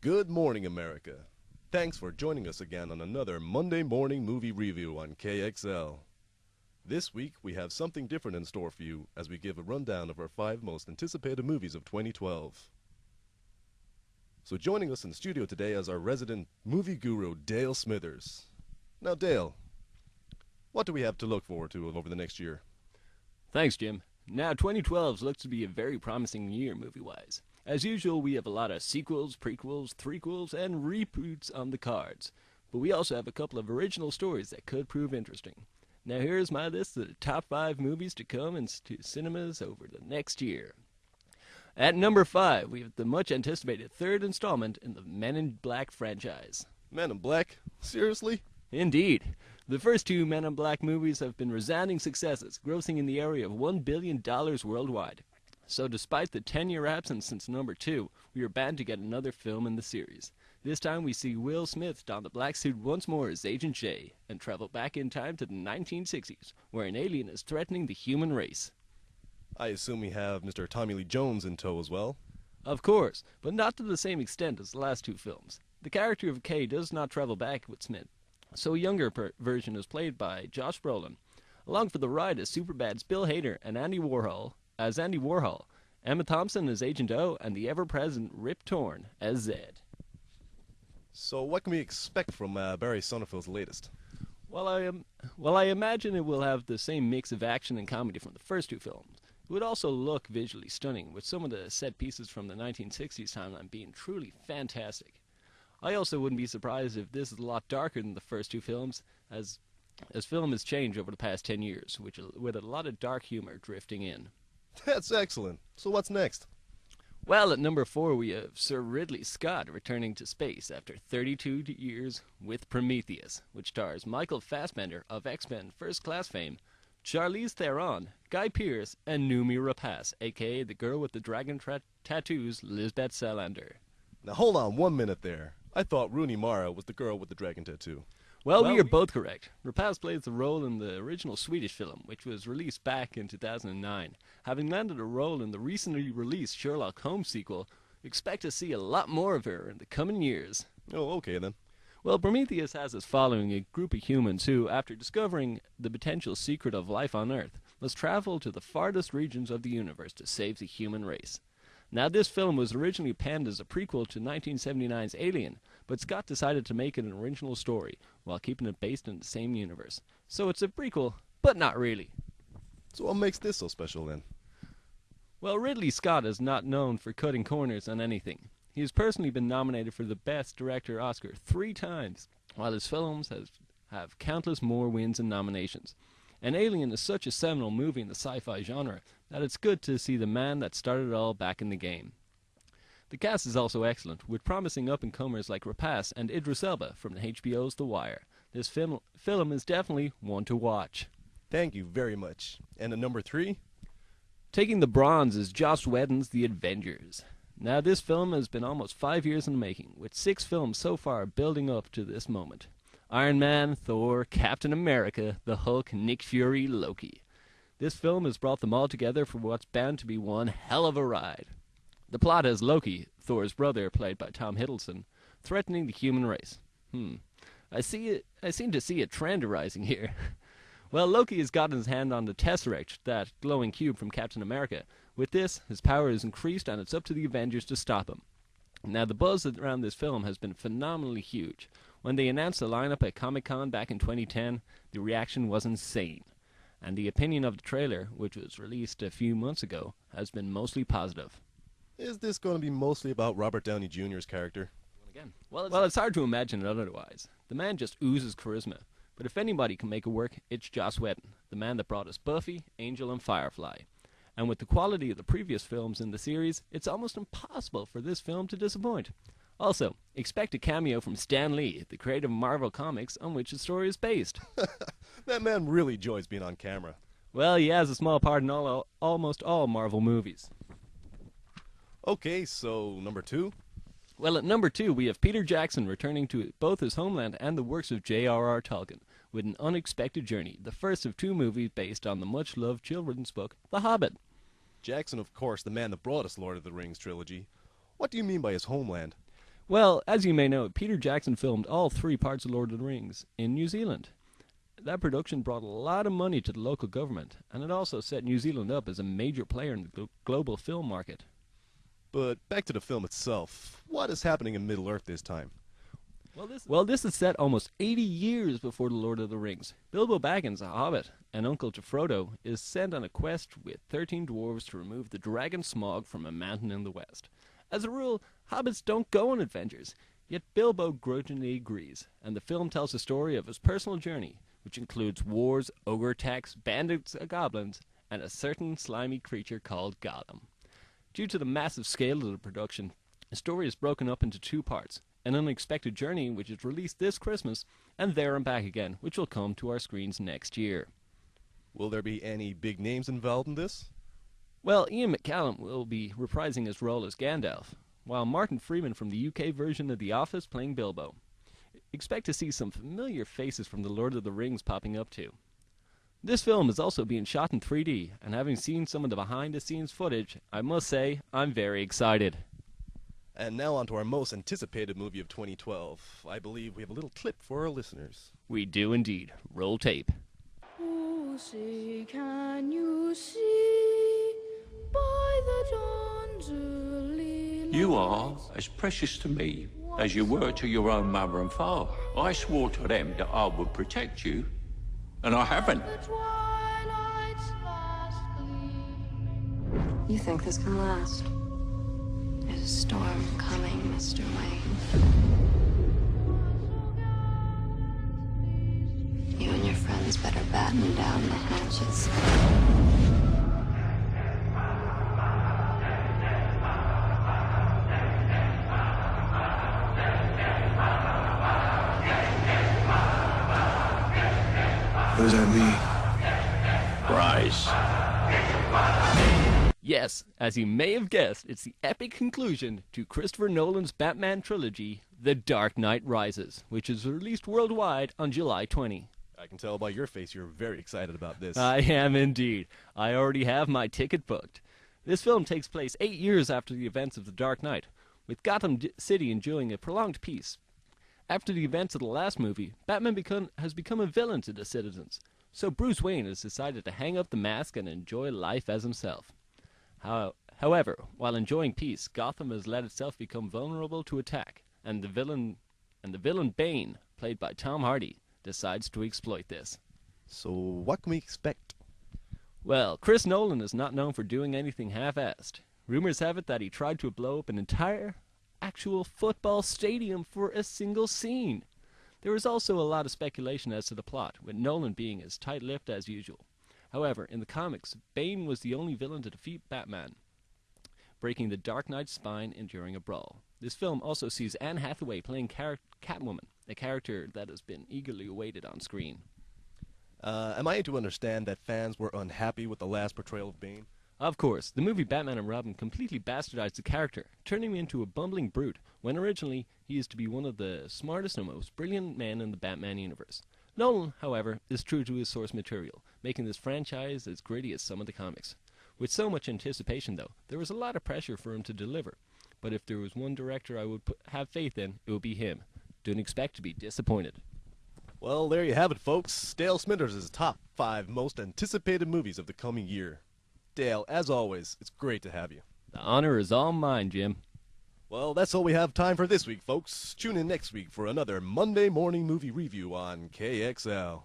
Good morning, America. Thanks for joining us again on another Monday morning movie review on KXL. This week, we have something different in store for you as we give a rundown of our 5 most anticipated movies of 2012. So joining us in the studio today is our resident movie guru, Dale Smithers. Now, Dale, what do we have to look forward to over the next year? Thanks, Jim. Now, 2012 looks to be a very promising year movie-wise. As usual, we have a lot of sequels, prequels, threequels, and reboots on the cards. But we also have a couple of original stories that could prove interesting. Now, here's my list of the top 5 movies to come into cinemas over the next year. At number 5, we have the much-anticipated third installment in the Men in Black franchise. Men in Black? Seriously? Indeed. The first 2 Men in Black movies have been resounding successes, grossing in the area of $1 billion worldwide. So despite the 10-year absence since number 2, we are bound to get another film in the series. This time we see Will Smith don the black suit once more as Agent J and travel back in time to the 1960s, where an alien is threatening the human race. I assume we have Mr. Tommy Lee Jones in tow as well? Of course, but not to the same extent as the last 2 films. The character of Kay does not travel back with Smith, so a younger version is played by Josh Brolin. Along for the ride is Superbad's Bill Hader and Andy Warhol, Emma Thompson as Agent O, and the ever-present Rip Torn as Zed. So what can we expect from Barry Sonnenfeld's latest? Well, I imagine it will have the same mix of action and comedy from the first 2 films. It would also look visually stunning, with some of the set pieces from the 1960s timeline being truly fantastic. I also wouldn't be surprised if this is a lot darker than the first 2 films, as film has changed over the past 10 years, with a lot of dark humor drifting in. That's excellent. So what's next? Well, at number 4 we have Sir Ridley Scott returning to space after 32 years with Prometheus, which stars Michael Fassbender of X-Men First Class fame, Charlize Theron, Guy Pearce, and Noomi Rapace, aka the girl with the dragon tattoos, Lisbeth Salander. Now hold on 1 minute there. I thought Rooney Mara was the girl with the dragon tattoo. Well, we are both correct. Rapace plays the role in the original Swedish film, which was released back in 2009. Having landed a role in the recently released Sherlock Holmes sequel, expect to see a lot more of her in the coming years. Oh, okay then. Well, Prometheus has as following a group of humans who, after discovering the potential secret of life on Earth, must travel to the farthest regions of the universe to save the human race. Now, this film was originally penned as a prequel to 1979's Alien, but Scott decided to make it an original story, while keeping it based in the same universe. So it's a prequel, but not really. So what makes this so special then? Well, Ridley Scott is not known for cutting corners on anything. He has personally been nominated for the Best Director Oscar 3 times, while his films have countless more wins and nominations. And Alien is such a seminal movie in the sci-fi genre that it's good to see the man that started it all back in the game. The cast is also excellent, with promising up-and-comers like Rapace and Idris Elba from HBO's The Wire. This film is definitely one to watch. Thank you very much. And at number 3? Taking the bronze is Joss Whedon's The Avengers. Now, this film has been almost 5 years in the making, with 6 films so far building up to this moment. Iron Man, Thor, Captain America, the Hulk, Nick Fury, Loki. This film has brought them all together for what's bound to be one hell of a ride. The plot has Loki, Thor's brother, played by Tom Hiddleston, threatening the human race. I seem to see a trend arising here. Well, Loki has gotten his hand on the Tesseract, that glowing cube from Captain America. With this, his power is increased, and it's up to the Avengers to stop him. Now, the buzz around this film has been phenomenally huge. When they announced the lineup at Comic-Con back in 2010, the reaction was insane. And the opinion of the trailer, which was released a few months ago, has been mostly positive. Is this going to be mostly about Robert Downey Jr.'s character? Well, it's hard to imagine it otherwise. The man just oozes charisma. But if anybody can make it work, it's Joss Whedon, the man that brought us Buffy, Angel, and Firefly. And with the quality of the previous films in the series, it's almost impossible for this film to disappoint. Also, expect a cameo from Stan Lee, the creator of Marvel Comics, on which the story is based. That man really enjoys being on camera. Well, he has a small part in almost all Marvel movies. Okay, so number 2? Well, at number 2, we have Peter Jackson returning to both his homeland and the works of J.R.R. Tolkien, with An Unexpected Journey, the first of 2 movies based on the much-loved children's book, The Hobbit. Jackson, of course, the man that brought us Lord of the Rings trilogy. What do you mean by his homeland? Well, as you may know, Peter Jackson filmed all 3 parts of Lord of the Rings in New Zealand. That production brought a lot of money to the local government, and it also set New Zealand up as a major player in the global film market. But back to the film itself. What is happening in Middle-earth this time? Well, this is set almost 80 years before The Lord of the Rings. Bilbo Baggins, a hobbit and uncle to Frodo, is sent on a quest with 13 dwarves to remove the dragon Smaug from a mountain in the west. As a rule, hobbits don't go on adventures, yet Bilbo grudgingly agrees, and the film tells the story of his personal journey, which includes wars, ogre attacks, bandits of goblins, and a certain slimy creature called Gollum. Due to the massive scale of the production, the story is broken up into 2 parts. An Unexpected Journey, which is released this Christmas, and There and Back Again, which will come to our screens next year. Will there be any big names involved in this? Well, Ian McCallum will be reprising his role as Gandalf, while Martin Freeman from the UK version of The Office playing Bilbo. Expect to see some familiar faces from The Lord of the Rings popping up too. This film is also being shot in 3D, and having seen some of the behind-the-scenes footage, I must say, I'm very excited. And now on to our most anticipated movie of 2012. I believe we have a little clip for our listeners. We do indeed. Roll tape. Oh, say, can you see by the dawn's early light? You are as precious to me as you were to your own mother and father. I swore to them that I would protect you, and I haven't. The twilight's fast gleaming. You think this can last? There's a storm coming, Mr. Wayne. You and your friends better batten down the hatches. What does that mean? Rise. Yes, as you may have guessed, it's the epic conclusion to Christopher Nolan's Batman trilogy, The Dark Knight Rises, which is released worldwide on July 20. I can tell by your face you're very excited about this. I am indeed. I already have my ticket booked. This film takes place 8 years after the events of The Dark Knight, with Gotham City enjoying a prolonged peace. After the events of the last movie, Batman has become a villain to the citizens, so Bruce Wayne has decided to hang up the mask and enjoy life as himself. However, while enjoying peace, Gotham has let itself become vulnerable to attack, and the villain Bane, played by Tom Hardy, decides to exploit this. So what can we expect? Well, Chris Nolan is not known for doing anything half-assed. Rumors have it that he tried to blow up an entire actual football stadium for a single scene. There is also a lot of speculation as to the plot, with Nolan being as tight-lipped as usual. However, in the comics, Bane was the only villain to defeat Batman, breaking the Dark Knight's spine and during a brawl. This film also sees Anne Hathaway playing Catwoman, a character that has been eagerly awaited on screen. Am I to understand that fans were unhappy with the last portrayal of Bane? Of course, the movie Batman and Robin completely bastardized the character, turning him into a bumbling brute, when originally he is to be one of the smartest and most brilliant men in the Batman universe. Nolan, however, is true to his source material, making this franchise as gritty as some of the comics. With so much anticipation, though, there was a lot of pressure for him to deliver. But if there was one director I would have faith in, it would be him. Don't expect to be disappointed. Well, there you have it, folks. Dale Smithers' top 5 most anticipated movies of the coming year. Dale, as always, it's great to have you. The honor is all mine, Jim. Well, that's all we have time for this week, folks. Tune in next week for another Monday morning movie review on KXL.